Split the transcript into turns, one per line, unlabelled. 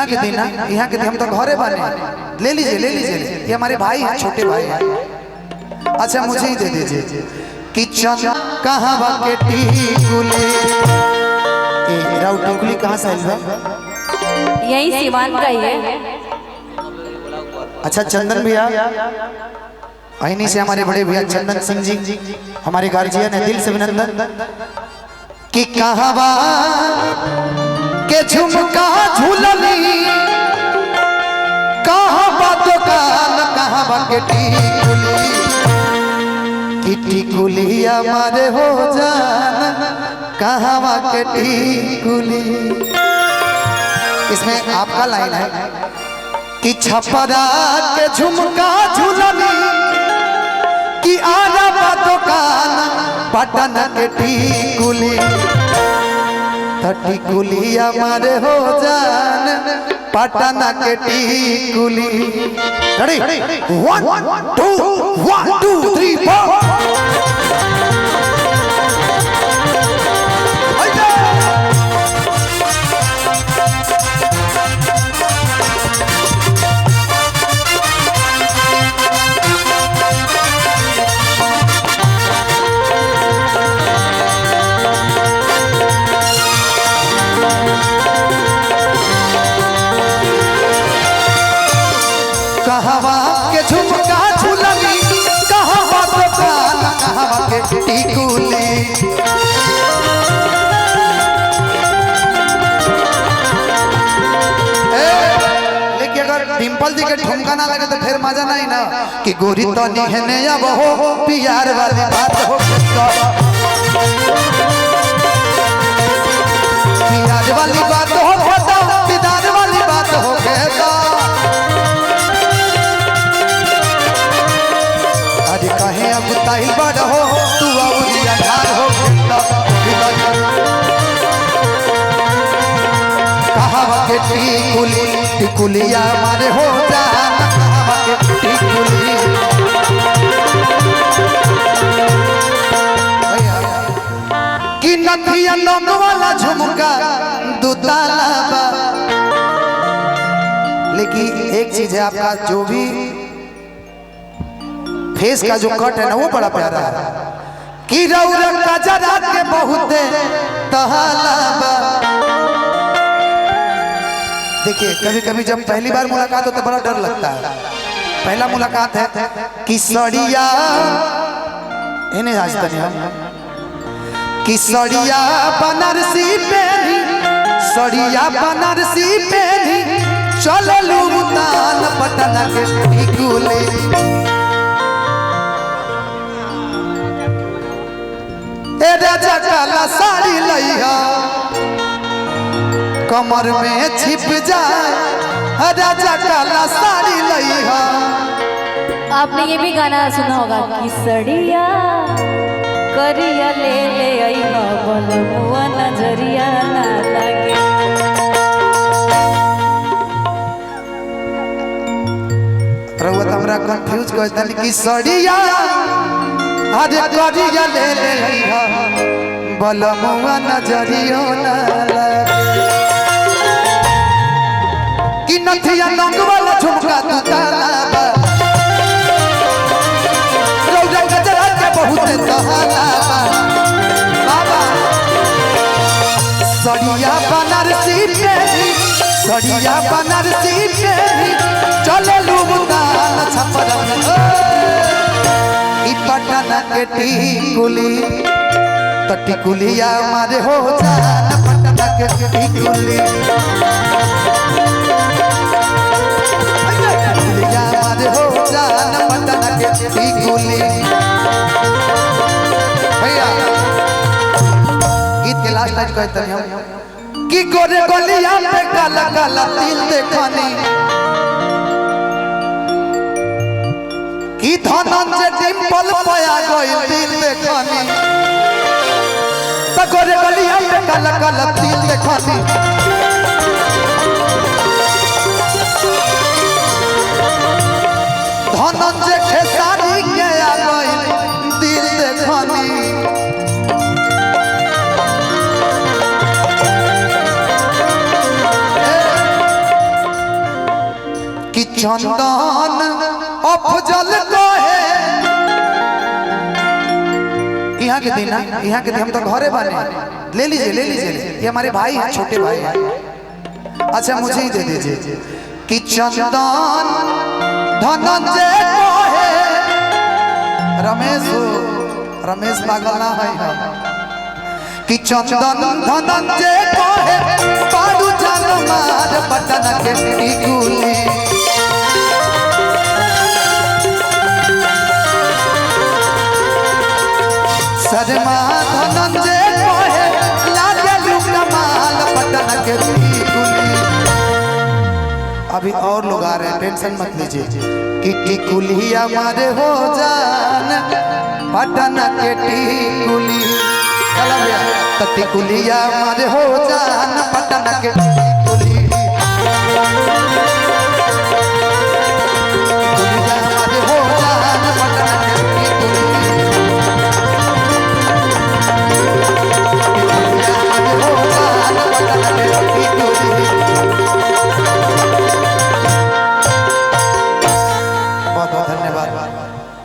यहाँ के दिन यहाँ के दिन हम तो घरे बने। ले लीजिए ले लीजिए, ये हमारे भाई हैं, छोटे भाई हैं। अच्छा मुझे ही दे दीजिए। किचन कहाँ बाके टिकुली, राउत टिकुली कहाँ से है?
यही सिवान का ही है।
अच्छा चंदन भैया, अहिनी से हमारे बड़े भैया चंदन सिंह जी हमारे गार्जियन है, दिल से अभिनंदन। कि कहवा के झुमका झूलनी, कहवा दुकान, कहवा के टिकुली, कि टिकुली हमारे हो जान, कहवा के टिकुली। इसमें आपका लाइन है कि छपरा के झुमका झूलनी, कि आरा दुकान, पटन के टिकुली, टिकुली हमारे हो जान, पटन के टिकुली। रेडी 1 2 3 4। कहवा के झुमका झूलनी, कहवा दुकान, कहवा के टिकुली। लेकिन अगर डिम्पल जी के ठुमका ना लगे तो फिर मजा नहीं ना। कि गोरी तो निहने अब हो प्यार वाली बात हो, प्यार वाली बात हो, दीदार वाली बात हो गया। कहे अब ताही बड़ हो तू और अंधार हो, कहवा के टिकुली, टिकुलिया हमारे हो जान, कहवा के टिकुली। कि नथिया नोक वाला झुमका दुताला बा। लेकिन एक चीज है, आपका जो भी फेस का जो कट है ना वो बड़ा प्यारा है। कि रौरा का जरा के बहुत तहलाबा। देखिए कभी कभी जब पहली बार मुलाकात हो तो बड़ा डर लगता है। पहला मुलाकात है कि सड़िया इन्हें आज तक हम कि सड़िया बनारसी पहनी, सड़िया बनारसी पहनी, चलो लूटान पटना के टिकुली। राजा काला साड़ी लइहा, कमर में छिप जाए, राजा काला साड़ी लइहा।
आपने ये भी गाना सुना होगा कि सड़िया करिया ले ले आइहा, बलमुआ नजरिया ना लगे।
रउआ हमरा कंफ्यूज कर देनी कि सड़िया अरे करिया ले ले आइहा, बलमुआ नजरियो ना लगे। कि नथिया नंग वाला झुमका दुताला बा, रौरा गजरा के बहुत तहला बा। बाबा सड़िया बनारसी पहनी, सड़िया बनारसी पहनी, चलो लूटान छपरा में। पटना के टिकुली, तो टिकुलिया हमारे हो जान, पटना के टिकुली, टिकुलिया हमारे हो जान, पटना के टिकुली। भैया गीत के लास्ट टाइम कहते हैं हम कि गोरे गोलिया पे काला काला तिल देखनी, कि धनंजय डिम्पल पया गइल दिल देखनी, त गोरे गलिया पे काला काला तिल देखनी। धनंजय खेसारी के आ गइल दिल देखनी। कि चंदन अफजल को है यहाँ के दिन यहाँ के दिन हम तो घरे बने ले लीजिए ये हमारे भाई हैं छोटे भाई हैं अच्छा मुझे ही दे दीजिए कि चंदन धनंजय को है रमेश पागल ना है कि चंदन धनंजय को है पाडू जान मार पटन के टिकुली सजमा धनंजय को है लागे कमाल पटन के टिकुली अभी और लोग आ रहे हैं टेंशन मत लीजिए कि टिकुलिया मारे हो जान पटन के टिकुली टिकुलिया मारे हो जान पटन के